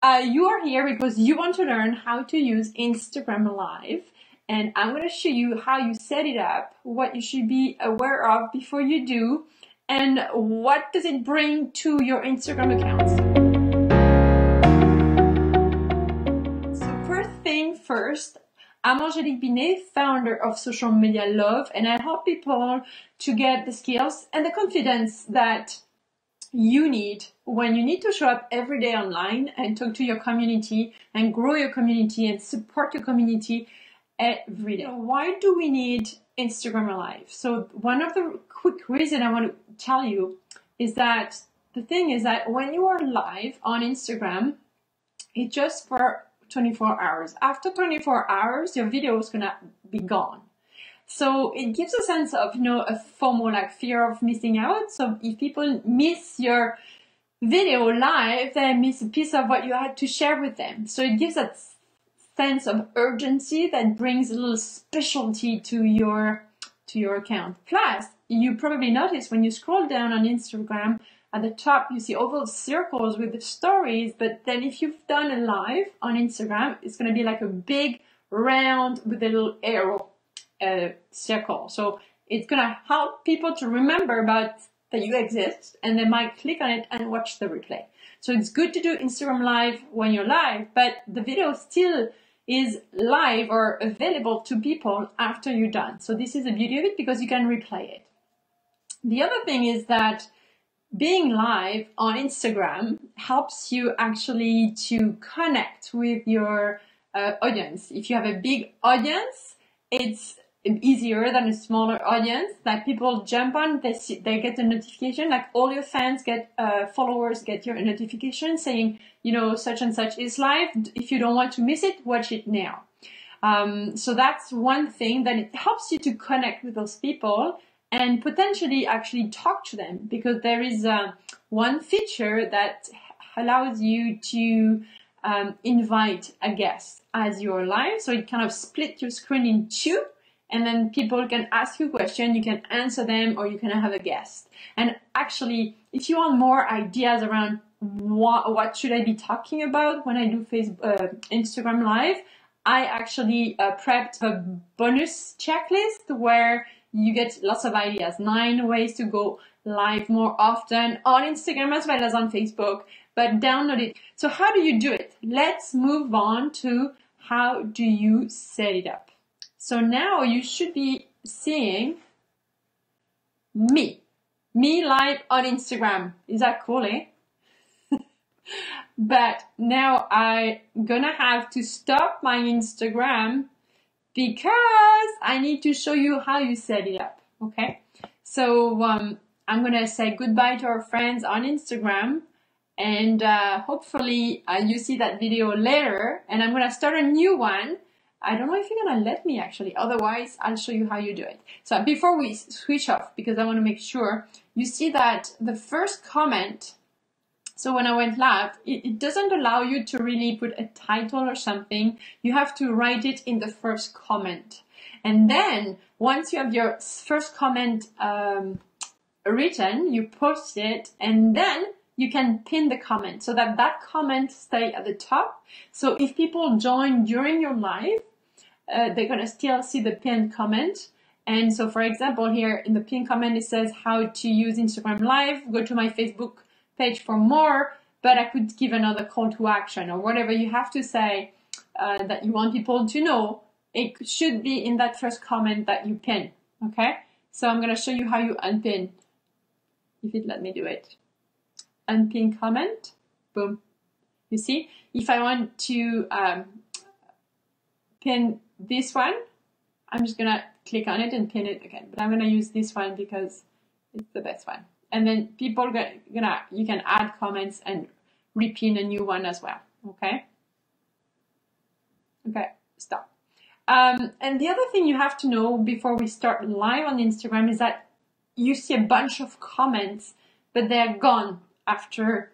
You are here because you want to learn how to use Instagram Live, and I'm going to show you how you set it up, what you should be aware of before you do, and what does it bring to your Instagram accounts. So first thing first, I'm Angélique Binet, founder of Social Media Love, and I help people to get the skills and the confidence that you need when you need to show up every day online and talk to your community and grow your community and support your community every day. Why do we need Instagram Live? So one of the quick reasons I want to tell you is that the thing is that when you are live on Instagram, it's just for 24 hours. After 24 hours, your video is gonna be gone. So it gives a sense of, a FOMO, like fear of missing out. So if people miss your video live, they miss a piece of what you had to share with them. So it gives that sense of urgency that brings a little specialty to your account. Plus, you probably notice when you scroll down on Instagram, at the top, you see all those circles with the stories, but then if you've done a live on Instagram, it's going to be like a big round with a little arrow circle. So it's going to help people to remember that you exist, and they might click on it and watch the replay. So it's good to do Instagram Live when you're live, but the video still is live or available to people after you're done. So this is the beauty of it, because you can replay it. The other thing is that being live on Instagram helps you actually to connect with your audience. If you have a big audience, it's easier than a smaller audience. Like people jump on, they get a notification, like all your fans get, followers get your notification saying, such and such is live. If you don't want to miss it, watch it now. So that's one thing, that it helps you to connect with those people and potentially actually talk to them, because there is one feature that allows you to invite a guest as you're live. So it kind of split your screen in two, and then people can ask you a question, you can answer them, or you can have a guest. And actually, if you want more ideas around what should I be talking about when I do Instagram Live, I actually prepped a bonus checklist where you get lots of ideas, 9 ways to go live more often on Instagram as well as on Facebook, but download it. So how do you do it? Let's move on to how do you set it up. So now you should be seeing me live on Instagram. Is that cool, eh? But now I'm gonna have to stop my Instagram because I need to show you how you set it up, okay? So I'm gonna say goodbye to our friends on Instagram, and hopefully you see that video later, and I'm gonna start a new one. I don't know if you're gonna let me actually, otherwise I'll show you how you do it. So before we switch off, because I wanna make sure, you see that the first comment, so when I went live, it doesn't allow you to really put a title or something. You have to write it in the first comment. And then once you have your first comment written, you post it, and then you can pin the comment so that comment stays at the top. So if people join during your live, they're gonna still see the pinned comment. And so for example, here in the pinned comment, it says how to use Instagram Live, go to my Facebook page for more, but I could give another call to action or whatever you have to say that you want people to know. It should be in that first comment that you pin, okay? So I'm gonna show you how you unpin, if it let me do it. Unpin comment, boom. You see, if I want to pin this one, I'm just gonna click on it and pin it again, but I'm gonna use this one because it's the best one. And then people you can add comments and repin a new one as well, okay? Okay, stop. And the other thing you have to know before we start live on Instagram is that you see a bunch of comments, but they're gone after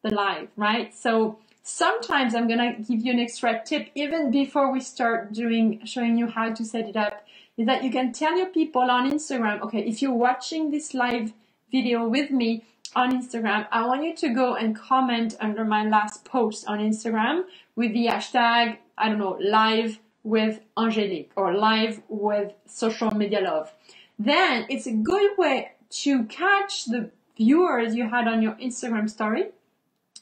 the live, right? So sometimes I'm gonna give you an extra tip even before we start showing you how to set it up, is that you can tell your people on Instagram, okay, if you're watching this live video with me on Instagram, I want you to go and comment under my last post on Instagram with the hashtag, I don't know, live with Angélique or live with social media love. Then it's a good way to catch the viewers you had on your Instagram story.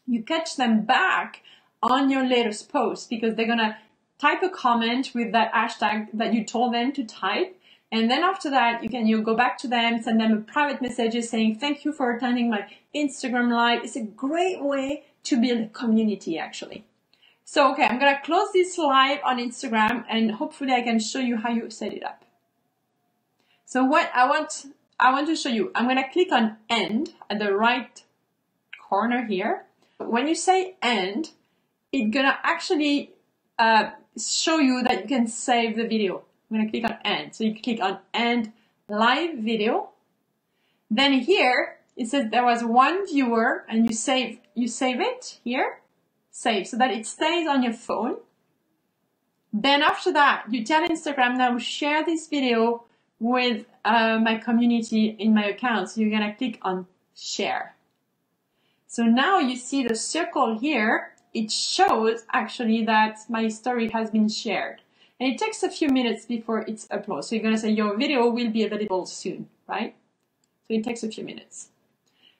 You catch them back on your latest post because they're gonna type a comment with that hashtag that you told them to type. And then after that, you go back to them, send them a private message saying, thank you for attending my Instagram live. It's a great way to build a community, actually. So, okay, I'm going to close this live on Instagram and hopefully I can show you how you set it up. So what I want to show you, I'm going to click on end at the right corner here. When you say end, it's going to actually show you that you can save the video. I'm going to click on end. So you click on end live video. Then here it says there was one viewer and you save it here, save, so that it stays on your phone. Then after that, you tell Instagram now share this video with my community in my account. So you're going to click on share. So now you see the circle here. It shows actually that my story has been shared. And it takes a few minutes before it's uploaded. So you're going to say your video will be available soon, right? So it takes a few minutes.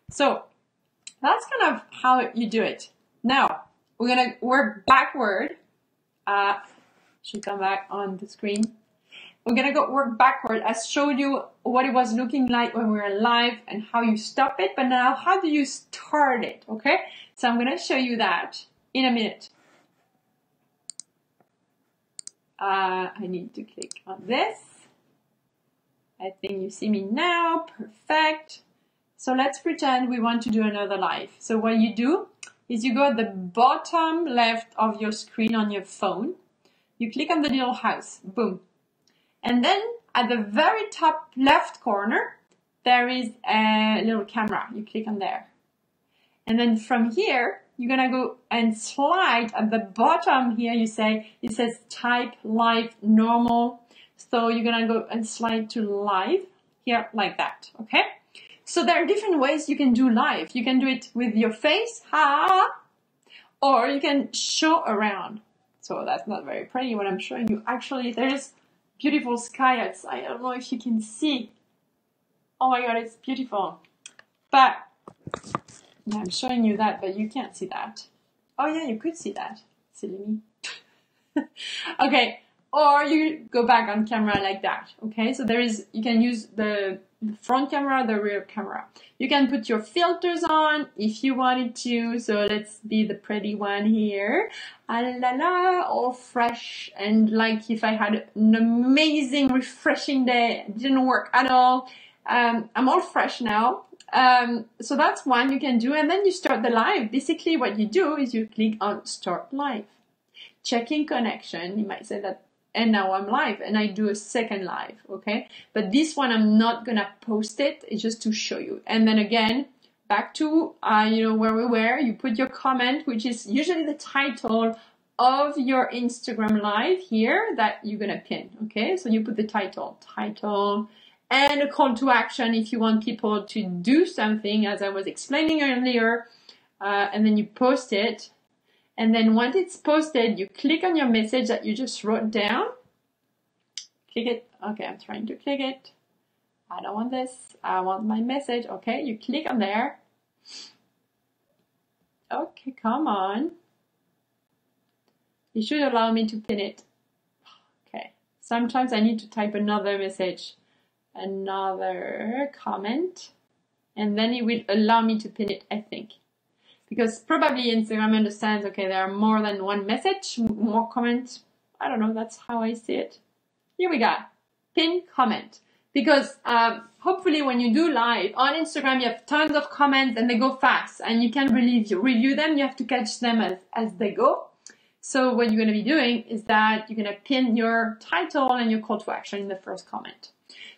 So that's kind of how you do it. Now, we're going to work backward. Should come back on the screen. We're going to go work backward. I showed you what it was looking like when we were live and how you stop it. But now, how do you start it, okay? So I'm going to show you that in a minute. I need to click on this. I think you see me now. Perfect. So let's pretend we want to do another live. So what you do is you go at the bottom left of your screen on your phone. You click on the little house. Boom. And then at the very top left corner, there is a little camera. You click on there. And then from here, you're going to go and slide at the bottom here. It says type live normal. So you're going to go and slide to live here like that. Okay. So there are different ways you can do live. You can do it with your face, or you can show around. So that's not very pretty what I'm showing you. Actually, there's beautiful sky outside. I don't know if you can see. Oh my God, it's beautiful. But yeah, I'm showing you that, but you can't see that. Oh yeah, you could see that. Silly me. Okay, or you go back on camera like that. Okay, so you can use the front camera, the rear camera. You can put your filters on if you wanted to. So let's be the pretty one here. Ah la la, all fresh and like if I had an amazing, refreshing day. It didn't work at all. I'm all fresh now. So that's one you can do, and then you start the live. Basically what you do is you click on start live, checking connection. You might say that, and now I'm live, and I do a second live, okay? But this one I'm not gonna post it. It's just to show you. And then again, back to where we were. You put your comment, which is usually the title of your Instagram live here that you're gonna pin, okay? So you put the title, and a call to action if you want people to do something, as I was explaining earlier, and then you post it. And then once it's posted, you click on your message that you just wrote down. Click it. Okay, I'm trying to click it. I don't want this. I want my message. Okay, you click on there. Okay, come on. It should allow me to pin it. Okay, sometimes I need to type another message, another comment, and then it will allow me to pin it, I think. Because probably Instagram understands, okay, there are more than one message, more comments. I don't know, that's how I see it. Here we go, pin comment. Because hopefully when you do live on Instagram, you have tons of comments and they go fast and you can't really review them. You have to catch them as they go. So what you're going to be doing is that you're going to pin your title and your call to action in the first comment.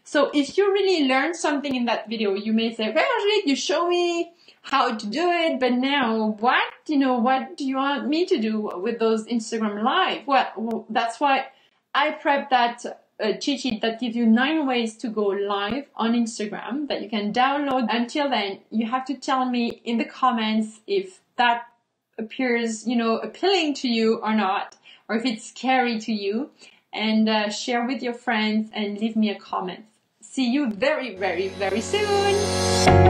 So if you really learned something in that video, you may say, okay, Angélique, you show me how to do it, but now what do you want me to do with those Instagram live? Well, that's why I prepped that a cheat sheet that gives you 9 ways to go live on Instagram that you can download. Until then, you have to tell me in the comments if that appears, appealing to you or not, or if it's scary to you, and share with your friends and leave me a comment. See you very, very, very soon.